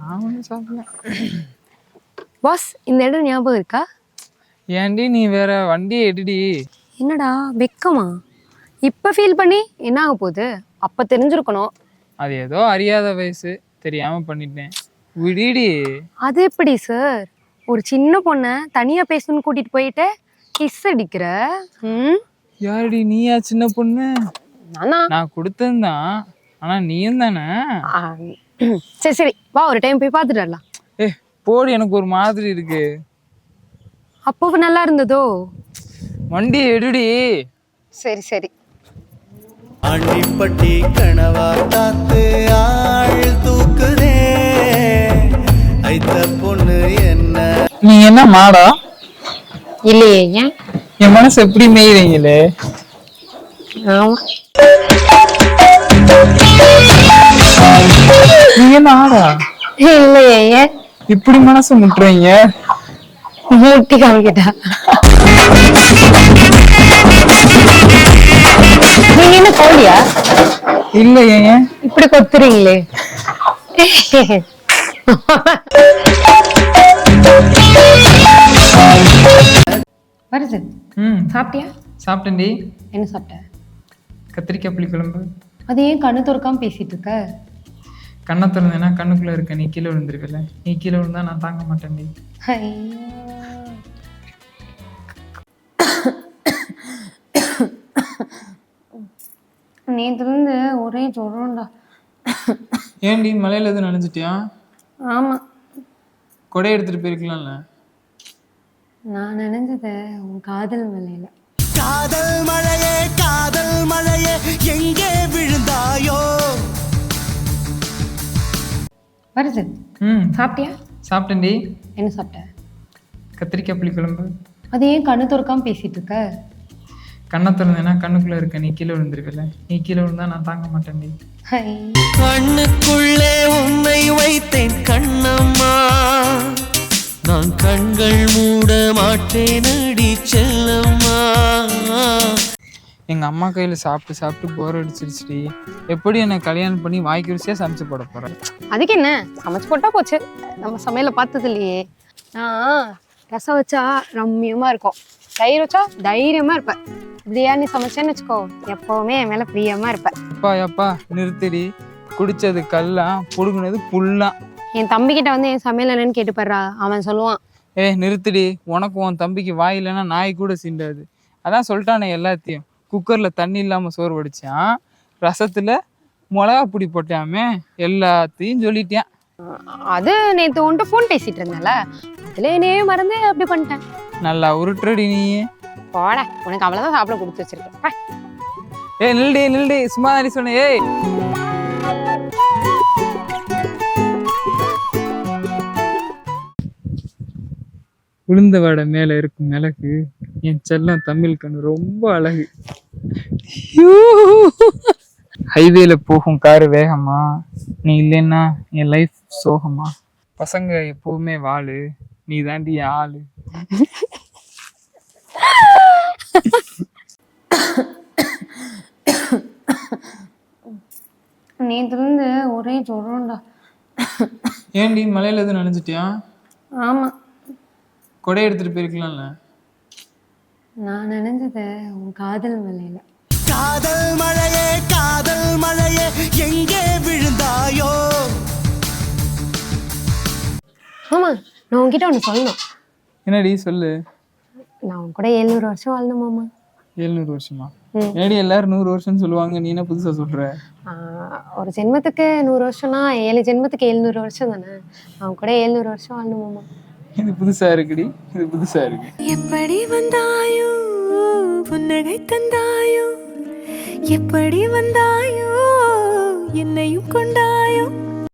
நான் ஒன்றும் சாப்பிடல. பாஸ், இந்த இடம் ஞாபகம் இருக்கா? ஏன்டி நீ வேற வண்டியை எடுடி. என்னடா வெக்கமா? இப்போ ஃபீல் பண்ணி என்ன ஆக போகுது? அப்போ தெரிஞ்சிருக்கணும். அது ஏதோ அறியாத வயசு, தெரியாம பண்ணிட்டேன். விடிடி. அது எப்படி சார்? ஒரு சின்ன பொண்ணை தனியா பேசணும்னு கூட்டிட்டு போயிட்டு கிஸ் அடிக்கிற? யாருடி நீயா சின்ன பொண்ணு? நானா? நான் கொடுத்தேன்தான், ஆனா நீயும் தானே. சரி சரி, வா ஒரு டைம் போய் பார்த்துட்டு வரலாம். போடி, எனக்கு ஒரு மாதிரி இருக்கு. அப்போ நல்லா இருந்ததோ? வண்டியை எடுடி. சரி சரி. ஆண்டிப்பட்டி கனவா காத்து ஆள் தூக்குதே, ஐத்த பொண்ணு என்ன. நீ என்ன மாடா? இல்லையே. ஏன்? என் மனசு எப்படி மேய்றீங்களே. ஆமா. நீ என்ன ஆடா? இல்லையே. ஏன் இப்படி மனசு முட்டுறீங்க? மூட்டி காமிக்கிட்டா? நீங்க என்ன கோழியா? இல்ல. ஏன் இப்படி கொத்துறீங்களே? வருது. சாப்பிட்டியா? சாப்பிட்டேன்டி. என்ன சாப்பிட்ட? கத்திரிக்காய் புளி குழம்பு. அது ஏன் கண்ணு திறக்காம பேசிட்டு இருக்க? கண்ணை திறந்தேன்னா கண்ணுக்குள்ள இருக்க நீ கீழே விழுந்துருவில. நீ கீழே விழுந்தா நான் தாங்க மாட்டேன்டி. நேத்துல இருந்து ஒரே ஜுரம்டா. ஏன்டி மலையில எதுவும் நனைஞ்சிட்டியா? ஆமா. கொடை எடுத்துட்டு போயிருக்கலாம்ல. நான் நினைஞ்சது உன் காதல் மலையில. காதல் மழையே எங்கே விழுந்தாயோ. வருது. சாப்பிட்டியா? சாப்பிட்டேன்டி. என்ன சாப்பிட்ட? கத்திரிக்காய் புளி குழம்பு. அது ஏன் கண்ணு திறக்காம பேசிட்டு இருக்க? கண்ணை திறந்தேன்னா கண்ணுக்குள்ள இருக்க நீ கீழே விழுந்துருவில. நீ கீழே விழுந்தா நான் தாங்க மாட்டேன்டி. கண்ணுக்குள்ளே உன்னை வைத்தேன் கண்ணம்மா, நான் கண்கள் மூட மாட்டேன் அடி செல்லம்மா. எங்க அம்மா கையில சாப்பிட்டு சாப்பிட்டு போர் அடிச்சிருச்சுடி. எப்படி என்னை கல்யாணம் பண்ணி வாய்க்கு ருசியா சமைச்சு போட போறேன்? அதுக்கு என்ன, சமைச்சு போட்டா போச்சு. நம்ம சமையல பார்த்தது இல்லையே. நான் ரசம் வச்சா ரம்மியமா இருக்கும், தயிர் வச்சா தைரியமா இருப்பேன். பிரியாணி சமைச்சேன்னு வச்சுக்கோ, எப்பவுமே என் மேல பிரியமா இருப்பேன். எப்பா நிறுத்திடி. குடிச்சது கல்லாம், புடுங்குனது புல்லாம். என் தம்பிக்கிட்ட வந்து என் சமையல் என்னன்னு கேட்டு பாடுறா, அவன் சொல்லுவான். நிறுத்திடி. உனக்கு உன் தம்பிக்கு வாய் இல்லைன்னா நாய் கூட சீண்டாது. அதான் சொல்லிட்டானே எல்லாத்தையும். குக்கர்ல தண்ணி இல்லாம சோறு வடிச்சான், ரசத்துல மிளகா பொடி போட்டாமே, எல்லாத்தையும் சொல்லிட்டேன். அது நேத்து உன்ட்ட போன் பேசிட்டு இருந்தேன்ல, அதுல என்னையே மறந்து அப்படி பண்ணிட்டேன். நல்லா உருட்டுறடி நீ. போட, உனக்கு அவ்வளவுதான் சாப்பிட கொடுத்து வச்சிருக்கேன். நில்லுடி சும்மா தானே சொன்னேன். உளுந்த வடை மேல இருக்கும் மிளகு, என் செல்லம் தமிழ் கண்ணு ரொம்ப அழகு. ஹைவேல போகும் காரு வேகமா, நீ இல்லைன்னா என் லைஃப் சோகமா. பசங்க எப்பவுமே வாழு, நீ தாண்டி ஆளு. நேத்துல இருந்து ஒரே ஜுரம்டா. ஏன்டி மலையில எதுவும் நனைஞ்சிட்டியா? ஆமா. கொடை எடுத்துட்டு போயிருக்கலாம்ல. நான் நினைஞ்சது உன் காதல் மலையில. காதல் மழையே எங்கே விழுந்தாயோ. ஆமா, நான் உன்கிட்ட ஒண்ணு சொல்லணும். என்னடி சொல்லு. நான் உன் கூட 700 வருஷம் வாழணும் மாமா. 700 வருஷமா? என்னடி எல்லாரும் 100 வருஷம் சொல்லுவாங்க, நீ என்ன புதுசா சொல்ற? ஒரு ஜென்மத்துக்கு 100 வருஷம்னா 7 ஜென்மத்துக்கு 700 வருஷம் தானே. அவன் கூட 700 வருஷம் வாழணும் மாமா. இது புதுசா இருக்குடி, இது புதுசா இருக்கு. எப்படி வந்தாயோ புன்னகை தந்தாயோ, எப்படி வந்தாயோ என்னையும் கொண்டாயோ.